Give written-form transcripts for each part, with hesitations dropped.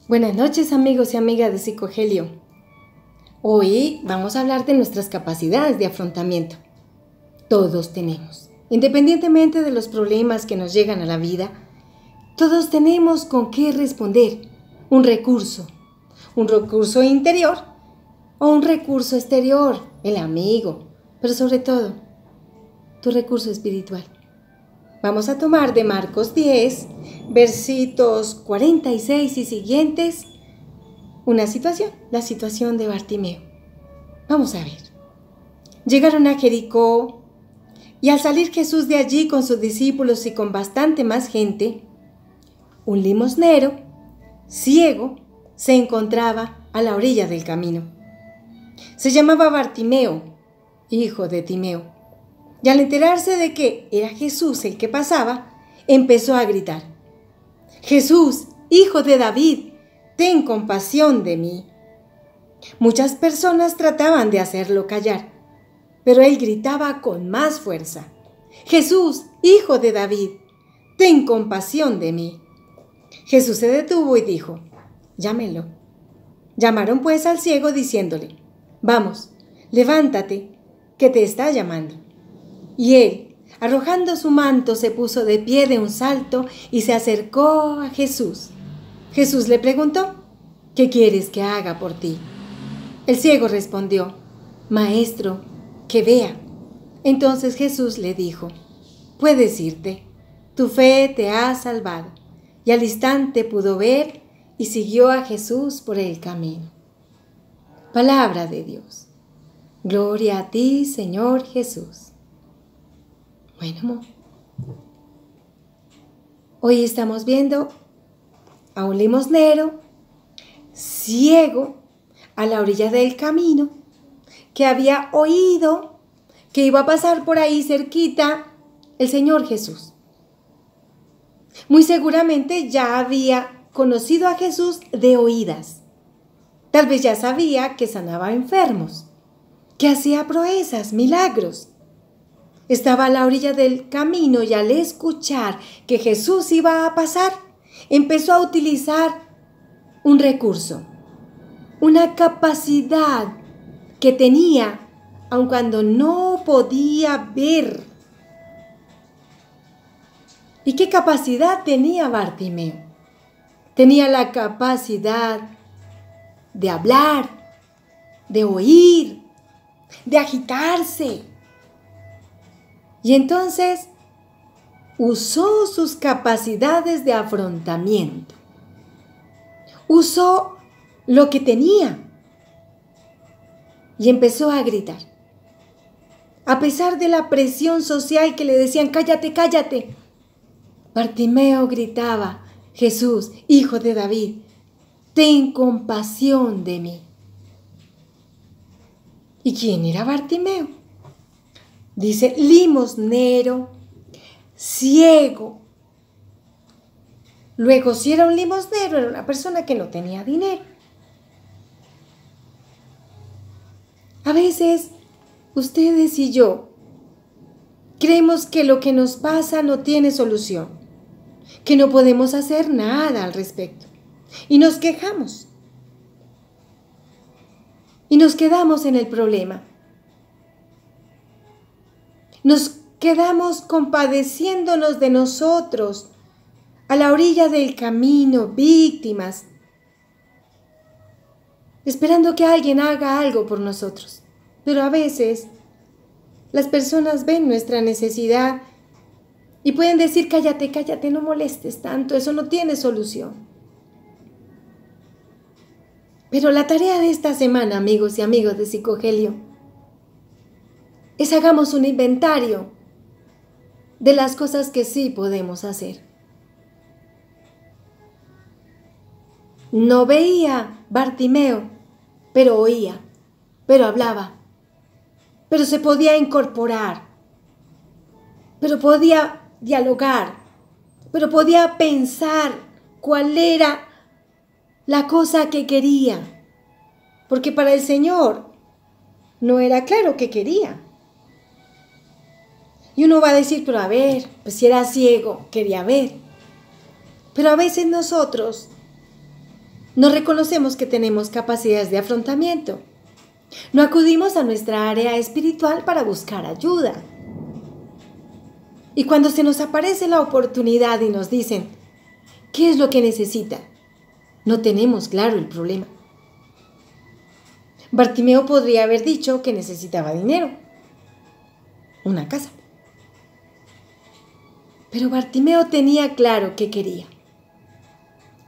Buenas noches, amigos y amigas de Psicogelio. Hoy vamos a hablar de nuestras capacidades de afrontamiento. Todos tenemos, independientemente de los problemas que nos llegan a la vida, todos tenemos con qué responder. Un recurso interior o un recurso exterior, el amigo, pero sobre todo, tu recurso espiritual. Vamos a tomar de Marcos 10, versitos 46 y siguientes, una situación, la situación de Bartimeo. Vamos a ver. Llegaron a Jericó y al salir Jesús de allí con sus discípulos y con bastante más gente, un limosnero, ciego, se encontraba a la orilla del camino. Se llamaba Bartimeo, hijo de Timeo. Y al enterarse de que era Jesús el que pasaba, empezó a gritar: «Jesús, hijo de David, ten compasión de mí». Muchas personas trataban de hacerlo callar, pero él gritaba con más fuerza: «Jesús, hijo de David, ten compasión de mí». Jesús se detuvo y dijo: «Llámenlo». Llamaron pues al ciego diciéndole: «Vamos, levántate, que te está llamando». Y él, arrojando su manto, se puso de pie de un salto y se acercó a Jesús. Jesús le preguntó: «¿Qué quieres que haga por ti?». El ciego respondió: «Maestro, que vea». Entonces Jesús le dijo: «Puedes irte, tu fe te ha salvado». Y al instante pudo ver y siguió a Jesús por el camino. Palabra de Dios. Gloria a ti, Señor Jesús. Bueno, hoy estamos viendo a un limosnero ciego a la orilla del camino que había oído que iba a pasar por ahí cerquita el Señor Jesús. Muy seguramente ya había conocido a Jesús de oídas. Tal vez ya sabía que sanaba enfermos, que hacía proezas, milagros. Estaba a la orilla del camino y al escuchar que Jesús iba a pasar, empezó a utilizar un recurso, una capacidad que tenía, aun cuando no podía ver. ¿Y qué capacidad tenía Bartimeo? Tenía la capacidad de hablar, de oír, de agitarse. Y entonces usó sus capacidades de afrontamiento. Usó lo que tenía y empezó a gritar. A pesar de la presión social que le decían: «Cállate, cállate», Bartimeo gritaba: «Jesús, hijo de David, ten compasión de mí». ¿Y quién era Bartimeo? Dice: limosnero, ciego. Luego, si era un limosnero, era una persona que no tenía dinero. A veces, ustedes y yo creemos que lo que nos pasa no tiene solución, que no podemos hacer nada al respecto. Y nos quejamos. Y nos quedamos en el problema. Nos quedamos compadeciéndonos de nosotros, a la orilla del camino, víctimas, esperando que alguien haga algo por nosotros. Pero a veces las personas ven nuestra necesidad y pueden decir: «Cállate, cállate, no molestes tanto, eso no tiene solución». Pero la tarea de esta semana, amigos y amigas de Psicogelio, es hagamos un inventario de las cosas que sí podemos hacer. No veía Bartimeo, pero oía, pero hablaba, pero se podía incorporar, pero podía dialogar, pero podía pensar cuál era la cosa que quería, porque para el Señor no era claro qué quería. Y uno va a decir: «Pero a ver, pues si era ciego, quería ver». Pero a veces nosotros no reconocemos que tenemos capacidades de afrontamiento. No acudimos a nuestra área espiritual para buscar ayuda. Y cuando se nos aparece la oportunidad y nos dicen, ¿qué es lo que necesita? No tenemos claro el problema. Bartimeo podría haber dicho que necesitaba dinero, una casa. Pero Bartimeo tenía claro qué quería.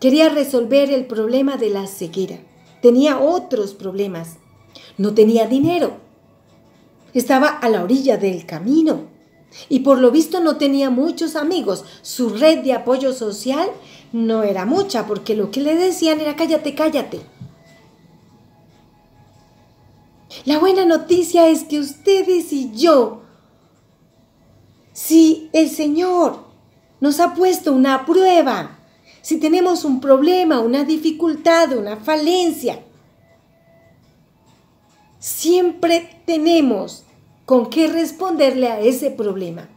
Quería resolver el problema de la ceguera. Tenía otros problemas. No tenía dinero. Estaba a la orilla del camino. Y por lo visto no tenía muchos amigos. Su red de apoyo social no era mucha, porque lo que le decían era cállate, cállate. La buena noticia es que ustedes y yo, si el Señor nos ha puesto una prueba, si tenemos un problema, una dificultad, una falencia, siempre tenemos con qué responderle a ese problema.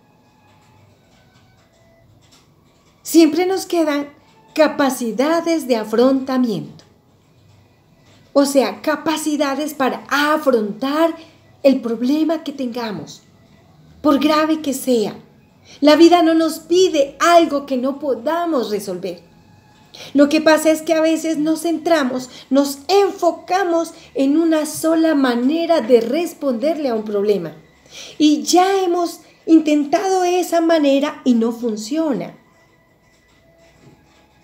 Siempre nos quedan capacidades de afrontamiento. O sea, capacidades para afrontar el problema que tengamos, por grave que sea. La vida no nos pide algo que no podamos resolver. Lo que pasa es que a veces nos centramos, nos enfocamos en una sola manera de responderle a un problema. Y ya hemos intentado esa manera y no funciona.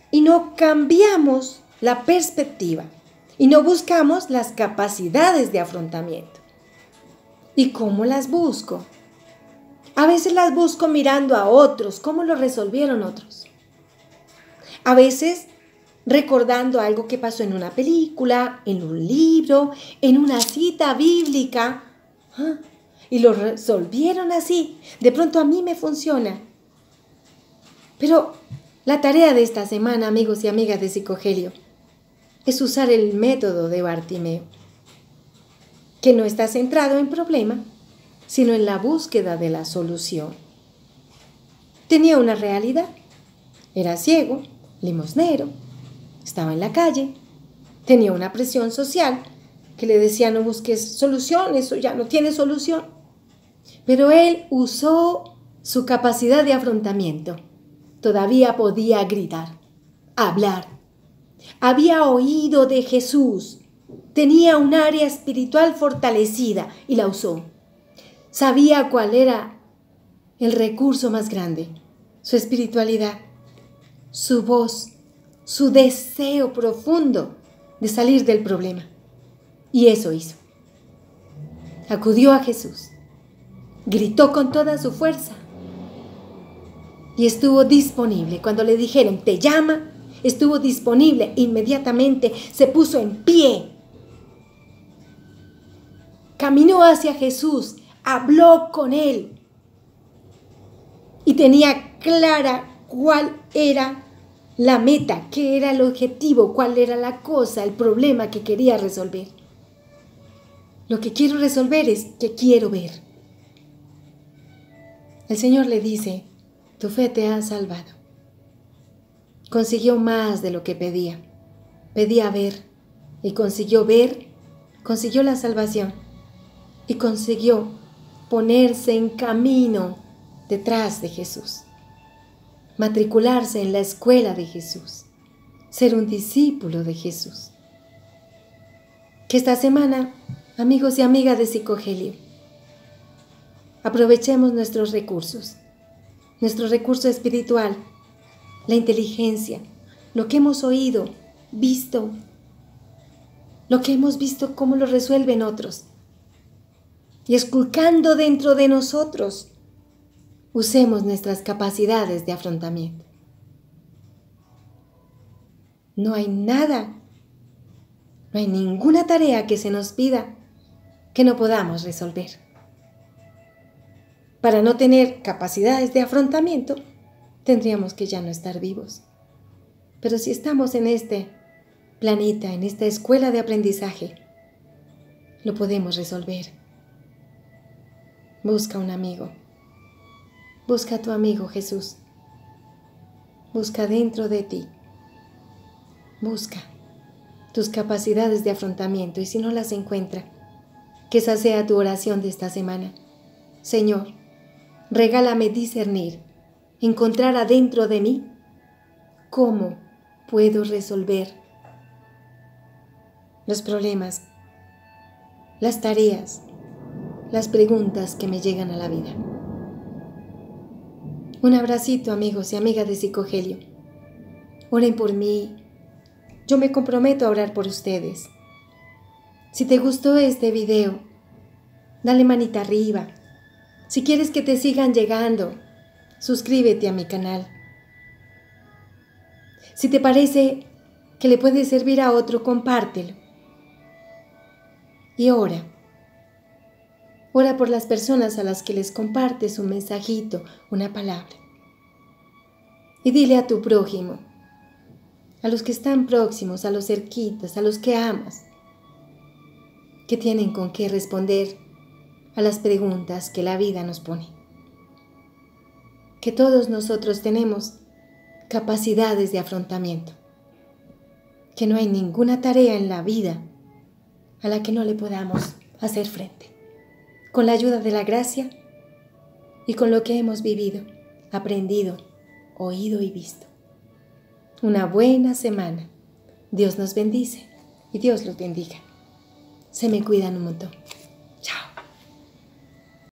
Y no cambiamos la perspectiva. Y no buscamos las capacidades de afrontamiento. ¿Y cómo las busco? A veces las busco mirando a otros, cómo lo resolvieron otros. A veces recordando algo que pasó en una película, en un libro, en una cita bíblica. Y lo resolvieron así. De pronto a mí me funciona. Pero la tarea de esta semana, amigos y amigas de Psicogelio, es usar el método de Bartimeo, que no está centrado en problema, sino en la búsqueda de la solución. Tenía una realidad, era ciego, limosnero, estaba en la calle, tenía una presión social que le decía no busques solución, eso ya no tiene solución. Pero él usó su capacidad de afrontamiento, todavía podía gritar, hablar. Había oído de Jesús, tenía un área espiritual fortalecida y la usó. Sabía cuál era el recurso más grande, su espiritualidad, su voz, su deseo profundo de salir del problema. Y eso hizo. Acudió a Jesús, gritó con toda su fuerza y estuvo disponible. Cuando le dijeron, te llama, estuvo disponible, inmediatamente se puso en pie. Caminó hacia Jesús, habló con él y tenía clara cuál era la meta, qué era el objetivo, cuál era la cosa, el problema que quería resolver. Lo que quiero resolver es que quiero ver. El Señor le dice, tu fe te ha salvado. Consiguió más de lo que pedía. Pedía ver y consiguió ver, consiguió la salvación y consiguió ponerse en camino detrás de Jesús, matricularse en la escuela de Jesús, ser un discípulo de Jesús. Que esta semana, amigos y amigas de Psicogelio, aprovechemos nuestro recurso espiritual, la inteligencia, lo que hemos oído, visto, lo que hemos visto, cómo lo resuelven otros. Y esculcando dentro de nosotros, usemos nuestras capacidades de afrontamiento. No hay nada, no hay ninguna tarea que se nos pida que no podamos resolver. Para no tener capacidades de afrontamiento, tendríamos que ya no estar vivos. Pero si estamos en este planeta, en esta escuela de aprendizaje, lo podemos resolver. Busca un amigo. Busca a tu amigo Jesús. Busca dentro de ti. Busca. tus capacidades de afrontamiento, y si no las encuentra, que esa sea tu oración de esta semana. Señor, regálame discernir, encontrar adentro de mí cómo puedo resolver los problemas, las tareas, las preguntas que me llegan a la vida. Un abracito, amigos y amigas de Psicogelio. Oren por mí. Yo me comprometo a orar por ustedes. Si te gustó este video, dale manita arriba. Si quieres que te sigan llegando, suscríbete a mi canal. Si te parece que le puede servir a otro, compártelo. Y ora. Ora por las personas a las que les compartes un mensajito, una palabra. Y dile a tu prójimo, a los que están próximos, a los cerquitas, a los que amas, que tienen con qué responder a las preguntas que la vida nos pone. Que todos nosotros tenemos capacidades de afrontamiento. Que no hay ninguna tarea en la vida a la que no le podamos hacer frente. Con la ayuda de la gracia y con lo que hemos vivido, aprendido, oído y visto. Una buena semana. Dios nos bendice y Dios los bendiga. Se me cuidan un montón.